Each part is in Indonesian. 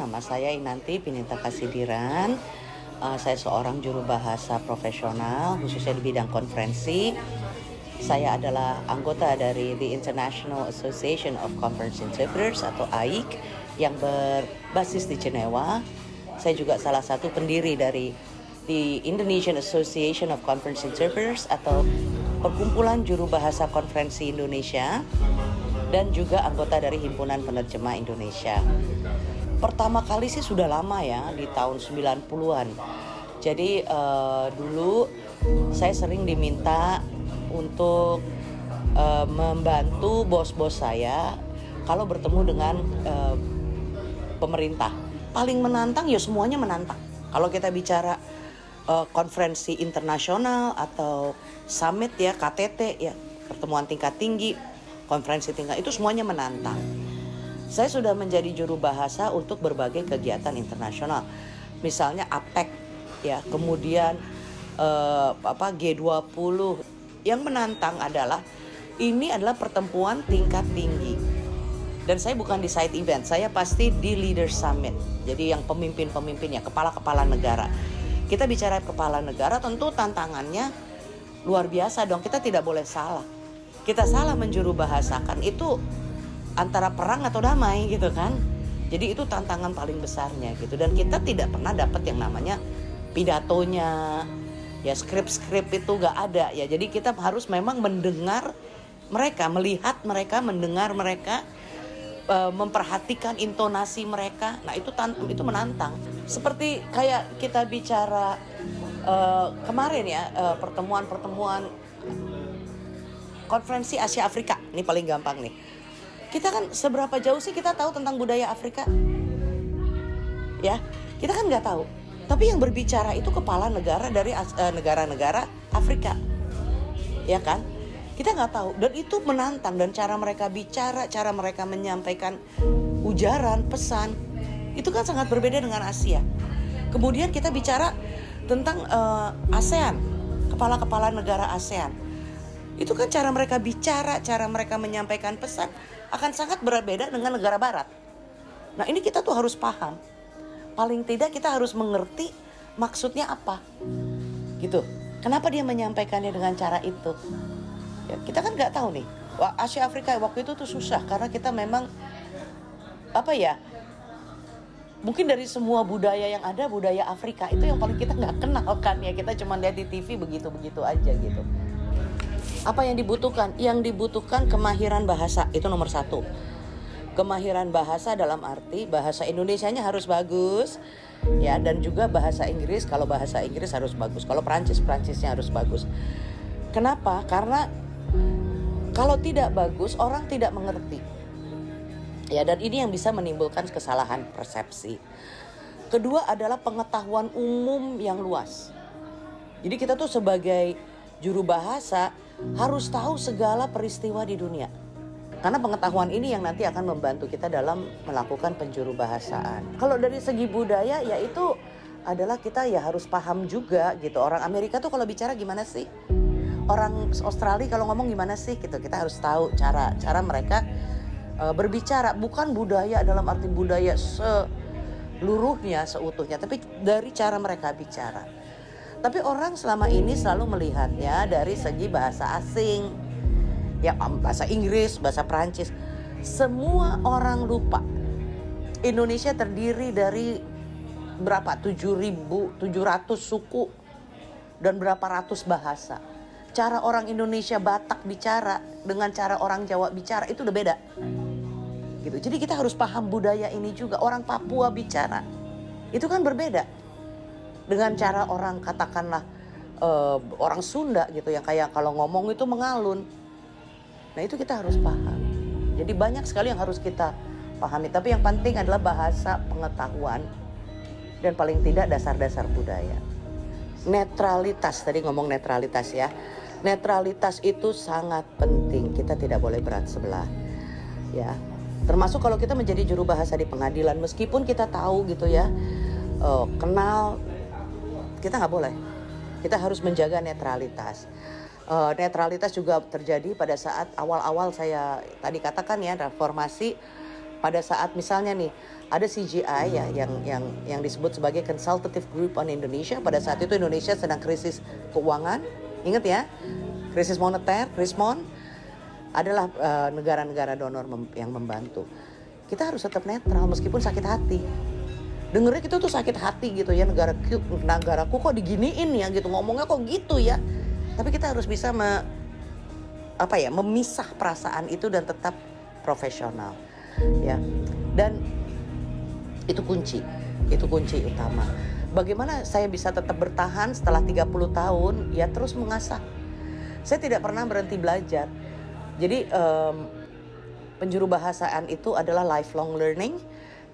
nama saya Inanti Pininta Kasidiran. Saya seorang juru bahasa profesional, khususnya di bidang konferensi. Saya adalah anggota dari The International Association of Conference Interpreters atau AIC yang berbasis di Jenewa. Saya juga salah satu pendiri dari The Indonesian Association of Conference Interpreters atau Perkumpulan Juru Bahasa Konferensi Indonesia, dan juga anggota dari Himpunan Penerjemah Indonesia. Pertama kali sih sudah lama ya, di tahun 90-an. Jadi dulu saya sering diminta untuk membantu bos-bos saya kalau bertemu dengan pemerintah. Paling menantang ya semuanya menantang. Kalau kita bicara konferensi internasional atau summit ya, KTT ya, pertemuan tingkat tinggi, konferensi tingkat, itu semuanya menantang. Saya sudah menjadi juru bahasa untuk berbagai kegiatan internasional. Misalnya APEC ya, kemudian G20. Yang menantang adalah ini adalah pertemuan tingkat tinggi. Dan saya bukan di side event, saya pasti di Leader Summit. Jadi yang pemimpin-pemimpinnya, kepala-kepala negara. Kita bicara kepala negara, tentu tantangannya luar biasa dong. Kita tidak boleh salah. Kita salah menjuru bahasakan itu antara perang atau damai gitu kan. Jadi itu tantangan paling besarnya gitu. Dan kita tidak pernah dapat yang namanya pidatonya, ya skrip-skrip itu gak ada ya. Jadi kita harus memang mendengar mereka, melihat mereka, mendengar mereka, memperhatikan intonasi mereka. Nah itu menantang. Seperti kayak kita bicara kemarin ya, pertemuan konferensi Asia Afrika, ini paling gampang nih. Kita kan seberapa jauh sih kita tahu tentang budaya Afrika? Ya, kita kan nggak tahu. Tapi yang berbicara itu kepala negara dari negara-negara Afrika, ya kan? Kita nggak tahu, dan itu menantang. Dan cara mereka bicara, cara mereka menyampaikan ujaran, pesan, itu kan sangat berbeda dengan Asia. Kemudian kita bicara tentang ASEAN, kepala-kepala negara ASEAN. Itu kan cara mereka bicara, cara mereka menyampaikan pesan akan sangat berbeda dengan negara barat. Nah ini kita tuh harus paham. Paling tidak kita harus mengerti maksudnya apa. Gitu. Kenapa dia menyampaikannya dengan cara itu? Ya, kita kan nggak tahu nih. Asia Afrika waktu itu tuh susah karena kita memang mungkin dari semua budaya yang ada, budaya Afrika itu yang paling kita nggak kenal kan ya. Kita cuma lihat di TV begitu-begitu aja gitu. Apa yang dibutuhkan? Yang dibutuhkan kemahiran bahasa, itu nomor 1. Kemahiran bahasa dalam arti bahasa Indonesianya harus bagus ya, dan juga bahasa Inggris. Kalau bahasa Inggris harus bagus, kalau Perancisnya harus bagus. Kenapa? Karena kalau tidak bagus orang tidak mengerti ya, dan ini yang bisa menimbulkan kesalahan persepsi. Kedua adalah pengetahuan umum yang luas. Jadi kita tuh sebagai juru bahasa harus tahu segala peristiwa di dunia. Karena pengetahuan ini yang nanti akan membantu kita dalam melakukan penjuru bahasaan. Kalau dari segi budaya ya itu adalah kita ya harus paham juga gitu. Orang Amerika tuh kalau bicara gimana sih? Orang Australia kalau ngomong gimana sih gitu. Kita harus tahu cara mereka berbicara. Bukan budaya dalam arti budaya seluruhnya, seutuhnya, tapi dari cara mereka bicara. Tapi orang selama ini selalu melihatnya dari segi bahasa asing, ya bahasa Inggris, bahasa Perancis. Semua orang lupa Indonesia terdiri dari berapa? 7.700 suku dan berapa ratus bahasa. Cara orang Indonesia Batak bicara dengan cara orang Jawa bicara itu udah beda. Gitu. Jadi kita harus paham budaya ini juga. Orang Papua bicara itu kan berbeda dengan cara orang katakanlah orang Sunda gitu, yang kayak kalau ngomong itu mengalun. Nah itu kita harus paham. Jadi banyak sekali yang harus kita pahami. Tapi yang penting adalah bahasa, pengetahuan, dan paling tidak dasar-dasar budaya. Netralitas, tadi ngomong netralitas ya. Netralitas itu sangat penting. Kita tidak boleh berat sebelah ya. Termasuk kalau kita menjadi juru bahasa di pengadilan, meskipun kita tahu gitu ya, kenal, kita nggak boleh. Kita harus menjaga netralitas. Netralitas juga terjadi pada saat awal-awal saya tadi katakan ya, reformasi pada saat misalnya nih ada CGI ya yang disebut sebagai Consultative Group on Indonesia. Pada saat itu Indonesia sedang krisis keuangan, ingat ya, krisis moneter, Krismon, adalah negara-negara donor yang membantu. Kita harus tetap netral meskipun sakit hati. Dengernya kita tuh sakit hati gitu ya, negaraku kok diginiin ya gitu, ngomongnya kok gitu ya. Tapi kita harus bisa memisah perasaan itu dan tetap profesional ya. Dan itu kunci utama. Bagaimana saya bisa tetap bertahan setelah 30 tahun? Ya terus mengasah. Saya tidak pernah berhenti belajar. Jadi penjuru bahasaan itu adalah lifelong learning.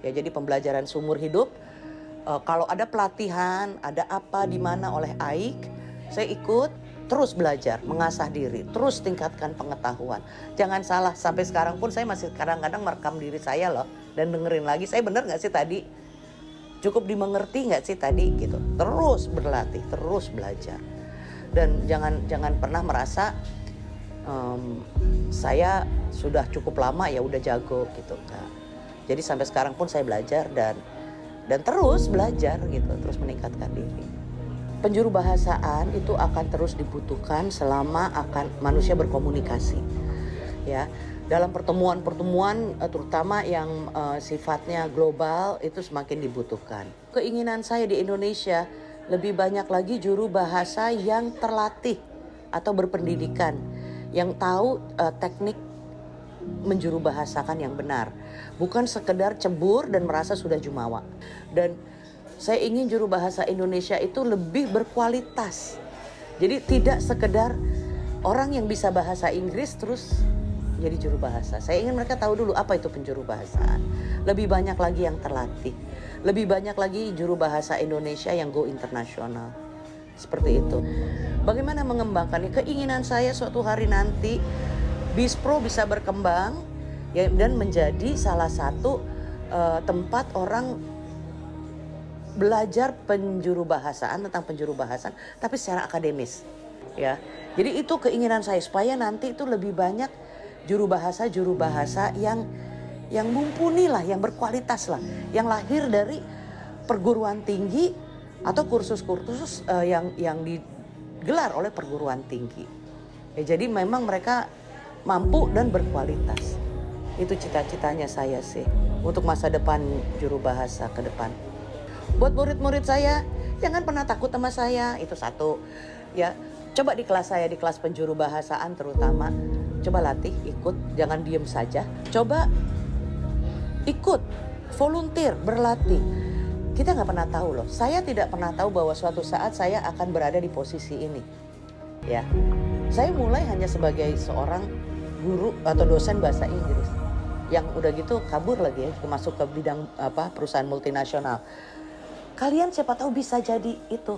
Ya, jadi pembelajaran seumur hidup. Kalau ada pelatihan, ada apa di mana oleh AIK, saya ikut, terus belajar, mengasah diri, terus tingkatkan pengetahuan. Jangan salah, sampai sekarang pun saya masih kadang-kadang merekam diri saya loh dan dengerin lagi. Saya benar nggak sih tadi? Cukup dimengerti nggak sih tadi gitu? Terus berlatih, terus belajar. Dan jangan pernah merasa saya sudah cukup lama ya udah jago gitu. Nah, jadi sampai sekarang pun saya belajar dan terus belajar gitu, terus meningkatkan diri. Penjuru bahasaan itu akan terus dibutuhkan selama manusia berkomunikasi. Ya, dalam pertemuan-pertemuan terutama yang sifatnya global itu semakin dibutuhkan. Keinginan saya di Indonesia lebih banyak lagi juru bahasa yang terlatih atau berpendidikan, yang tahu teknik menjuru bahasakan yang benar, bukan sekedar cebur dan merasa sudah jumawa. Dan saya ingin juru bahasa Indonesia itu lebih berkualitas. Jadi tidak sekedar orang yang bisa bahasa Inggris terus jadi juru bahasa. Saya ingin mereka tahu dulu apa itu penjuru bahasaan. Lebih banyak lagi yang terlatih. Lebih banyak lagi juru bahasa Indonesia yang go internasional. Seperti itu. Bagaimana mengembangkannya? Keinginan saya suatu hari nanti BISPRO bisa berkembang ya, dan menjadi salah satu tempat orang belajar penjuru bahasaan, tentang penjuru bahasan, tapi secara akademis ya. Jadi itu keinginan saya, supaya nanti itu lebih banyak juru bahasa yang mumpuni lah, yang berkualitas lah, yang lahir dari perguruan tinggi atau kursus-kursus yang digelar oleh perguruan tinggi ya. Jadi memang mereka mampu dan berkualitas. Itu cita-citanya saya sih untuk masa depan juru bahasa ke depan. Buat murid-murid saya, jangan pernah takut sama saya, itu satu ya. Coba di kelas saya, di kelas penjuru bahasaan terutama, coba latih, ikut, jangan diem saja. Coba ikut, volunteer, berlatih. Kita nggak pernah tahu loh. Saya tidak pernah tahu bahwa suatu saat saya akan berada di posisi ini ya. Saya mulai hanya sebagai seorang guru atau dosen bahasa Inggris yang udah gitu kabur lagi ya, masuk ke bidang perusahaan multinasional. Kalian siapa tahu bisa jadi itu.